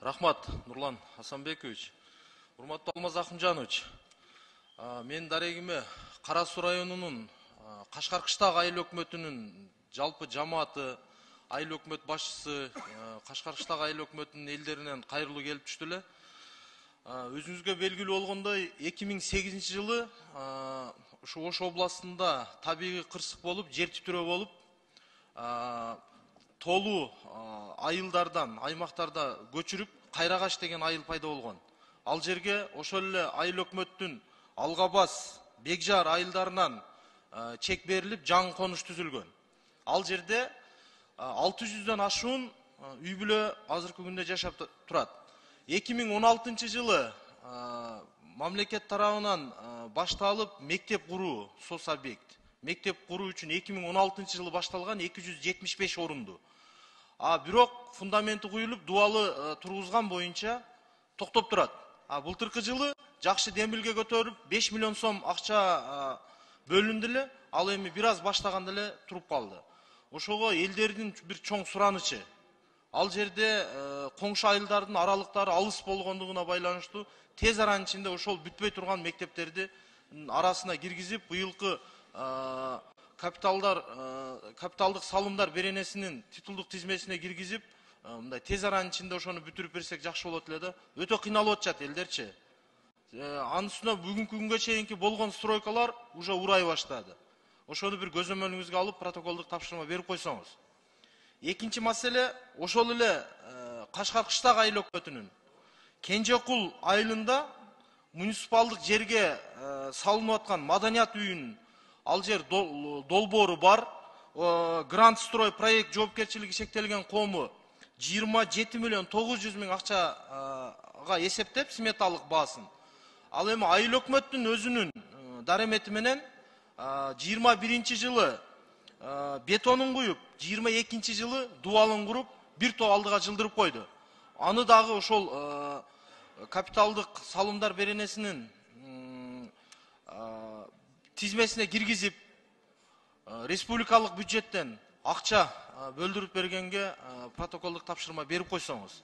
Рахмат, Нурлан Асанбекович. Урматтуу Алмаз Акымжанович. Мен дарегиме Кара Суу районунун Кашкар кыштагы айыл өкмөтүнүн жалпы жамааты, айыл өкмөт башчысы, Кашкар кыштагы айыл өкмөтүнүн элдеринен кайрылуу келип түштү эле. Өзүңүзгө белгилүү болгондой 2008 жылы ушу Ош областында табигый кырсык болуп, жер титирөө болуп, толуу айылдардан, аймактарда көчүрүп, Кайрагаш деген айыл пайда болгон. Ал жерге ошол эле айыл өкмөттүн Алгабас, Бекжар айылдарынан чек берилип, жаңы конуш түзүлгөн. Ал жерде 600дөн ашуун үй бүлө азыркы күндө жашап турат. 2016 жылы мамлекет тарабынан башталып мектеп куруу, сос объект. Мектеп куруу үчүн 2016 жылы башталган 275 орунду. Бирок фундаменти куюлуп, дубалы тургузган боюнча токтоп турат. Былтыркы жылы жакшы демилге көтөрүп 5 миллион сом акча бөлүндү эле, ал эми бир аз баштаганда эле туруп калды. Ошого элдердин бир чоң суранычы. Ал жерде коңшу айылдардын аралыктары алыс болгондугуна байланыштуу тез аранын ичинде ошол бүтпөй турган мектептерди арасына киргизип, быйылкы капиталдык салымдар беренесинин титулдук тизмесине киргизип, мындай тез аранын ичинде ошону бүтүрүп берсек жакшы болот эле да. Өтө кыйналып атышат элдерчи. Анын үстүнө бүгүнкү күнгө чейинки болгон стройкалар уже урай баштады. Ошону бир көзөмөлүңүзгө алып, протоколдук тапшырма берип койсоңуз. Экинчи маселе, ошол эле Кашкар кыштагы айыл өкмөтүнүн Кенжекул айылында муниципалдык жерге салынып аткан маданият үйүнүн ал жер долбоору бар. Грант строй проект жоопкерчилиги чектелген кому 27 миллион 900 миң акчага эсептеп сметалык баасын. Ал эми айыл өкмөттүн өзүнүн даремети менен 21 жылы бетонун куюп, 22 жылы дубалын куруп, бир топ алдыга жылдырып койду. Аны дагы ошол капиталдык салымдар беренесинин тизмесине киргизип, республикалык бюджеттен акча бөлдүрүп бергенге протоколдук тапшырма берип койсоңуз.